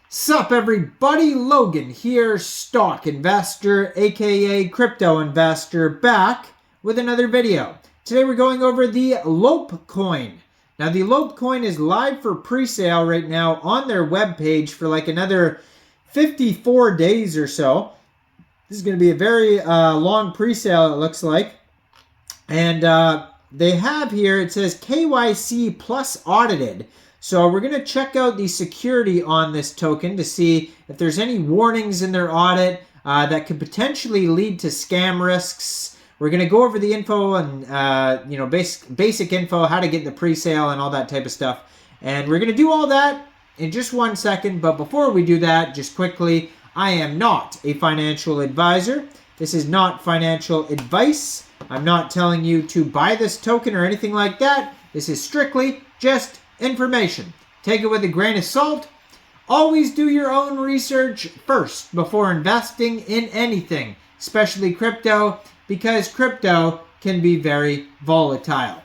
Sup everybody, Logan here, stock investor, aka crypto investor, back with another video. Today we're going over the LOPECOIN. Now the LOPECOIN is live for pre-sale right now on their webpage for like another 54 days or so. This is going to be a very long pre-sale, it looks like. And they have here, it says KYC plus audited. So we're going to check out the security on this token to see if there's any warnings in their audit that could potentially lead to scam risks. We're going to go over the info and basic info, how to get the pre-sale and all that type of stuff. And we're going to do all that in just 1 second. But before we do that, just quickly, I am not a financial advisor. This is not financial advice. I'm not telling you to buy this token or anything like that. This is strictly just information. Take it with a grain of salt. Always do your own research first before investing in anything, especially crypto, because crypto can be very volatile.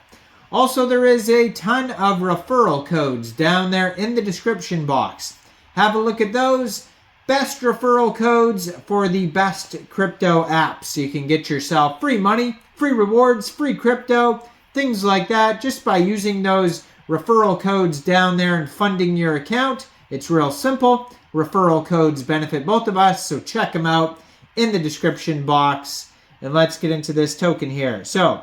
Also, there is a ton of referral codes down there in the description box. Have a look at those. Best referral codes for the best crypto apps. So you can get yourself free money, free rewards, free crypto, things like that, just by using those referral codes down there and funding your account. It's real simple. Referral codes benefit both of us, so check them out in the description box. And let's get into this token here. So,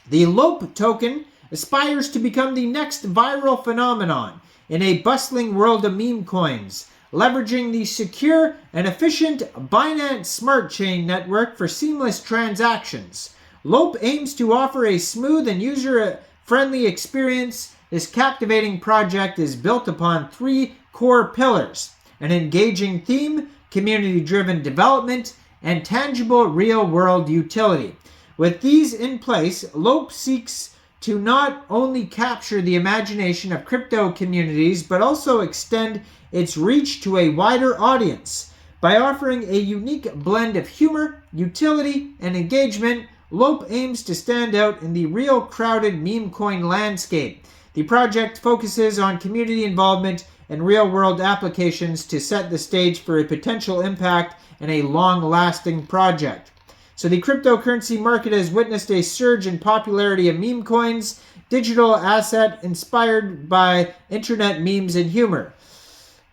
the LOPE token aspires to become the next viral phenomenon in a bustling world of meme coins, leveraging the secure and efficient Binance Smart Chain network for seamless transactions. Lope aims to offer a smooth and user-friendly experience. This captivating project is built upon 3 core pillars: an engaging theme, community-driven development, and tangible real-world utility. With these in place, Lope seeks to not only capture the imagination of crypto communities, but also extend its reach to a wider audience. By offering a unique blend of humor, utility, and engagement, Lope aims to stand out in the real crowded meme coin landscape. The project focuses on community involvement and real-world applications to set the stage for a potential impact and a long-lasting project. So the cryptocurrency market has witnessed a surge in popularity of meme coins, digital asset inspired by internet memes and humor.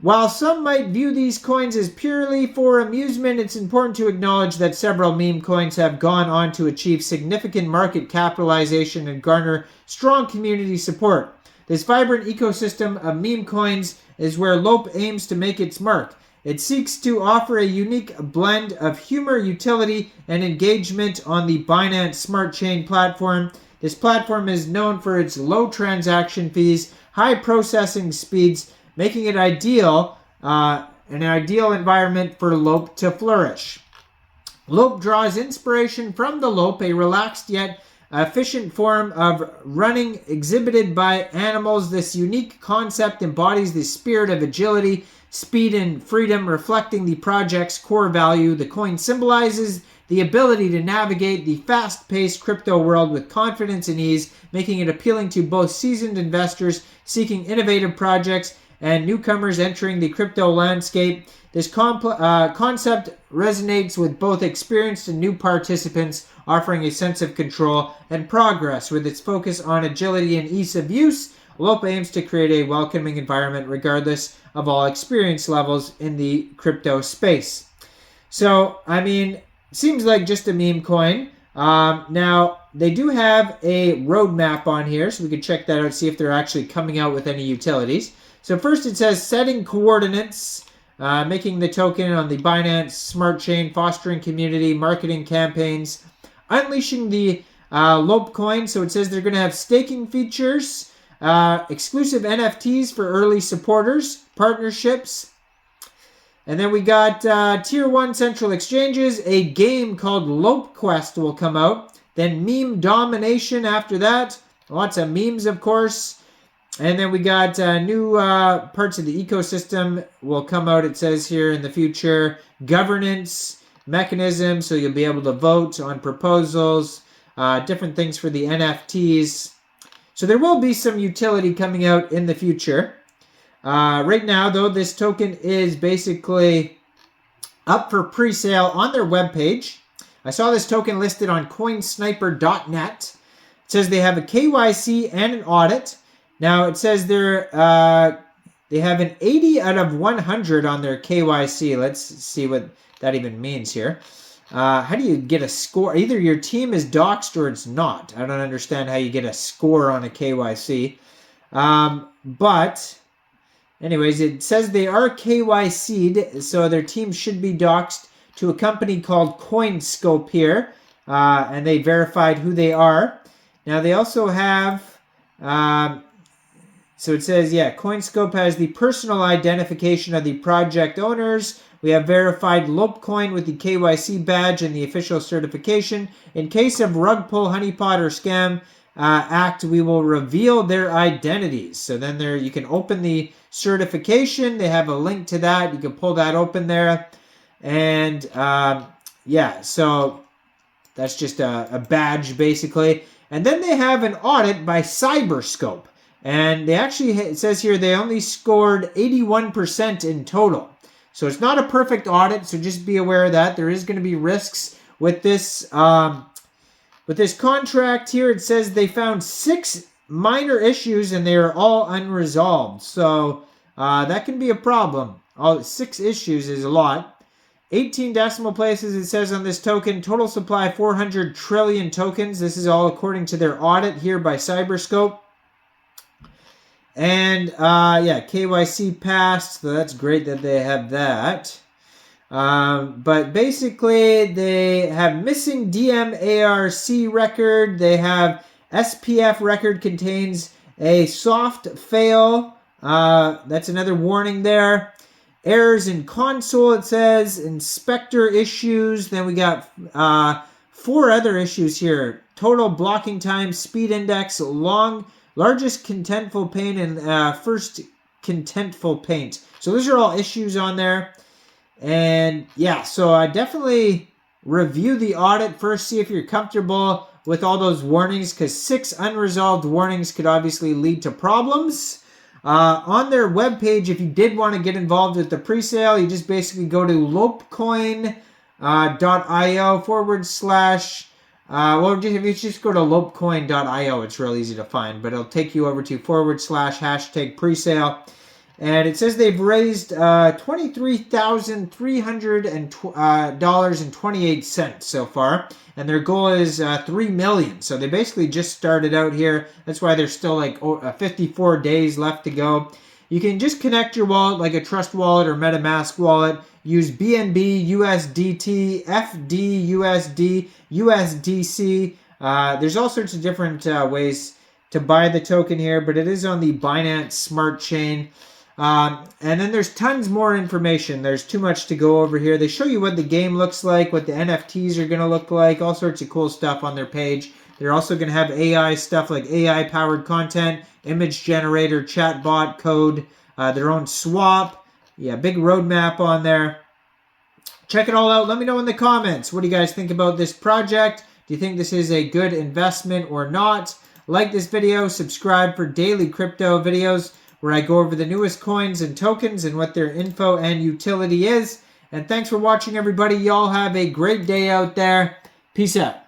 While some might view these coins as purely for amusement, it's important to acknowledge that several meme coins have gone on to achieve significant market capitalization and garner strong community support. This vibrant ecosystem of meme coins is where Lope aims to make its mark. It seeks to offer a unique blend of humor, utility, and engagement on the Binance Smart Chain platform. This platform is known for its low transaction fees, high processing speeds, making it an ideal environment for Lope to flourish. Lope draws inspiration from the Lope, a relaxed yet efficient form of running exhibited by animals. This unique concept embodies the spirit of agility, speed, and freedom, reflecting the project's core value. The coin symbolizes the ability to navigate the fast-paced crypto world with confidence and ease, making it appealing to both seasoned investors seeking innovative projects and newcomers entering the crypto landscape. This concept resonates with both experienced and new participants, offering a sense of control and progress. With its focus on agility and ease of use, Lope aims to create a welcoming environment regardless of all experience levels in the crypto space. So, I mean, seems like just a meme coin. Now, they do have a roadmap on here, so we can check that out, see if they're actually coming out with any utilities. So first it says setting coordinates, making the token on the Binance Smart Chain, fostering community, marketing campaigns, unleashing the LOPECOIN. So it says they're going to have staking features, exclusive NFTs for early supporters, partnerships. And then we got Tier 1 central exchanges. A game called Lope Quest will come out. Then meme domination after that. Lots of memes, of course. And then we got new parts of the ecosystem will come out, it says here in the future. Governance mechanism, so you'll be able to vote on proposals. Different things for the NFTs. So there will be some utility coming out in the future. Right now, though, this token is basically up for pre-sale on their webpage. I saw this token listed on coinsniper.net. It says they have a KYC and an audit. Now, it says they have an 80 out of 100 on their KYC. Let's see what that even means here. How do you get a score? Either your team is doxed or it's not. I don't understand how you get a score on a KYC. But anyways, it says they are KYC'd, so their team should be doxed to a company called CoinScope here. And they verified who they are. Now, they also have... so it says, yeah, CoinScope has the personal identification of the project owners. We have verified LOPECOIN with the KYC badge and the official certification. In case of rug pull, honeypot, or scam act, we will reveal their identities. So then there, you can open the certification. They have a link to that. You can pull that open there. And yeah, so that's just a badge basically. And then they have an audit by Cyberscope. And they actually, it says here, they only scored 81% in total. So it's not a perfect audit, so just be aware of that. There is going to be risks with this contract here. It says they found 6 minor issues and they are all unresolved. So that can be a problem. 6 issues is a lot. 18 decimal places, it says on this token. Total supply 400 trillion tokens. This is all according to their audit here by Cyberscope. And, yeah, KYC passed, so that's great that they have that. But basically, they have missing DMARC record. They have SPF record contains a soft fail. That's another warning there. Errors in console, it says. Inspector issues. Then we got 4 other issues here. Total blocking time, speed index, largest contentful paint, and first contentful paint. So those are all issues on there. And yeah, so I definitely review the audit first, see if you're comfortable with all those warnings, because 6 unresolved warnings could obviously lead to problems. On their webpage, if you did want to get involved with the pre-sale, you just basically go to lopecoin.io / well, if you just go to lopecoin.io, it's real easy to find, but it'll take you over to / #presale. And it says they've raised $23,300.28 so far, and their goal is 3 million. So they basically just started out here. That's why there's still like 54 days left to go. You can just connect your wallet like a Trust Wallet or MetaMask wallet. Use BNB, USDT, FDUSD, USDC. There's all sorts of different ways to buy the token here, but it is on the Binance Smart Chain. And then there's tons more information. There's too much to go over here. They show you what the game looks like, what the NFTs are going to look like, all sorts of cool stuff on their page. They're also going to have AI stuff like AI-powered content, image generator, chatbot code, their own swap. Yeah, big roadmap on there. Check it all out. Let me know in the comments. What do you guys think about this project? Do you think this is a good investment or not? Like this video, subscribe for daily crypto videos where I go over the newest coins and tokens and what their info and utility is. And thanks for watching, everybody. Y'all have a great day out there. Peace out.